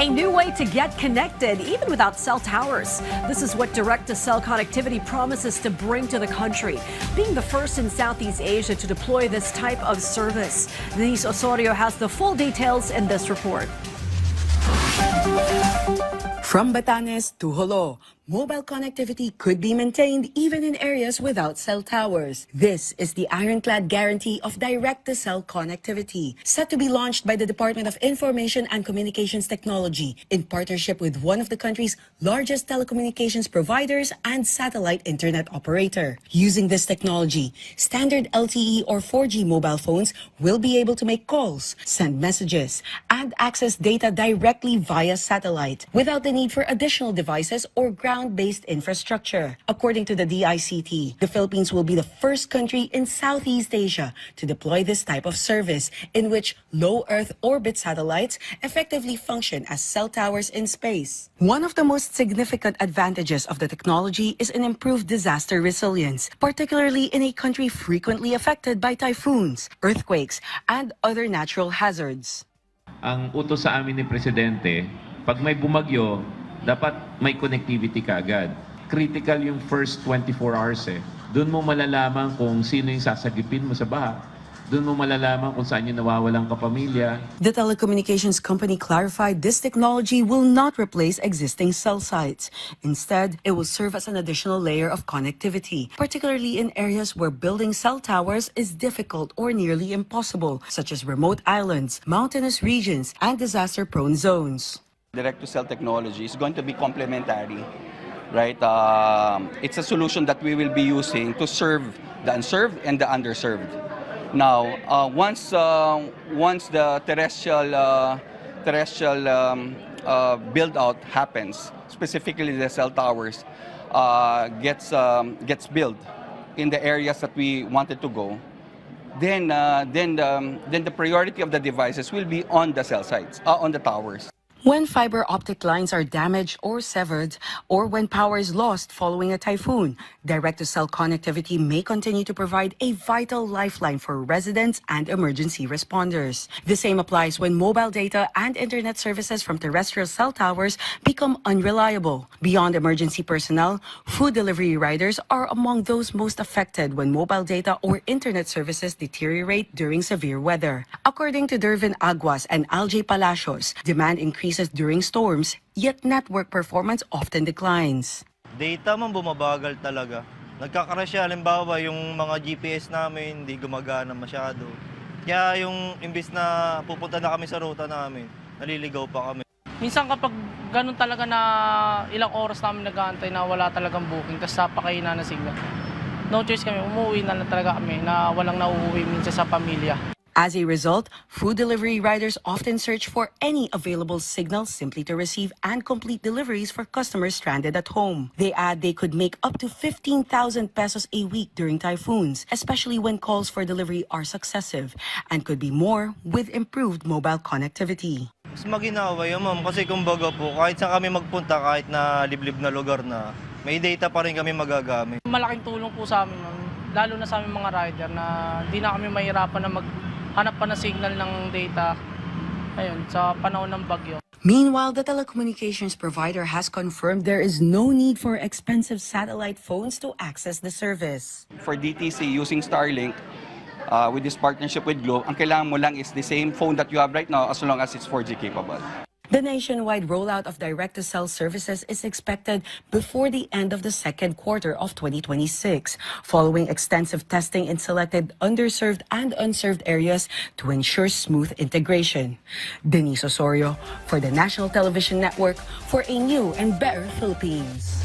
A new way to get connected, even without cell towers. This is what direct-to-cell connectivity promises to bring to the country, being the first in Southeast Asia to deploy this type of service. Denise Osorio has the full details in this report. From Batanes to Jolo, mobile connectivity could be maintained even in areas without cell towers. This is the ironclad guarantee of direct-to-cell connectivity, set to be launched by the Department of Information and Communications Technology in partnership with one of the country's largest telecommunications providers and satellite internet operator. Using this technology, standard LTE or 4G mobile phones will be able to make calls, send messages, and access data directly via satellite without the need for additional devices or ground-based infrastructure. According to the DICT, the Philippines will be the first country in Southeast Asia to deploy this type of service, in which low Earth orbit satellites effectively function as cell towers in space. One of the most significant advantages of the technology is an improved disaster resilience, particularly in a country frequently affected by typhoons, earthquakes, and other natural hazards. Ang utos sa amin ni Presidente, pag may bumagyo, dapat may connectivity ka agad. Critical yung first 24 hours eh. Doon mo malalaman kung sino yung sasagipin mo sa baha. Doon mo malalaman kung saan yung nawawalang kapamilya. The telecommunications company clarified this technology will not replace existing cell sites. Instead, it will serve as an additional layer of connectivity, particularly in areas where building cell towers is difficult or nearly impossible, such as remote islands, mountainous regions, and disaster-prone zones. Direct-to-cell technology is going to be complementary, right? It's a solution that we will be using to serve the unserved and the underserved. Now, once the terrestrial build-out happens, specifically the cell towers gets built in the areas that we wanted to go, then the priority of the devices will be on the cell sites, on the towers. When fiber optic lines are damaged or severed, or when power is lost following a typhoon, direct-to-cell connectivity may continue to provide a vital lifeline for residents and emergency responders. The same applies when mobile data and internet services from terrestrial cell towers become unreliable. Beyond emergency personnel, food delivery riders are among those most affected when mobile data or internet services deteriorate during severe weather. According to Dervin Aguas and Alj Palacios, demand increases during storms, yet network performance often declines. Data man bumabagal talaga. Nagkaka-crash siya, halimbawa yung mga GPS namin hindi gumagana masyado. Kaya yung imbis na pupunta na kami sa ruta namin, naliligaw pa kami. Minsan kapag ganun talaga na ilang oras namin nag-aantay na wala talagang booking, tapos napakahina na signal. No choice kami, umuwi na lang talaga kami na walang nauuwi minsan sa pamilya. As a result, food delivery riders often search for any available signal simply to receive and complete deliveries for customers stranded at home. They add they could make up to 15,000 pesos a week during typhoons, especially when calls for delivery are successive, and could be more with improved mobile connectivity. Mas maginawa yun, ma'am, kasi kumbaga po, kahit saan kami magpunta, kahit na liblib na lugar na, may data pa rin kami magagamit. Malaking tulong po sa amin, ma'am, lalo na sa aming mga rider na di na kami mahirapan na hanap pa na signal ng data ayun, sa panahon ng bagyo. Meanwhile, the telecommunications provider has confirmed there is no need for expensive satellite phones to access the service. For DTC using Starlink, with this partnership with Globe, ang kailangan mo lang is the same phone that you have right now as long as it's 4G capable. The nationwide rollout of direct-to-cell services is expected before the end of the second quarter of 2026, following extensive testing in selected underserved and unserved areas to ensure smooth integration. Denise Osorio for the National Television Network for a new and better Philippines.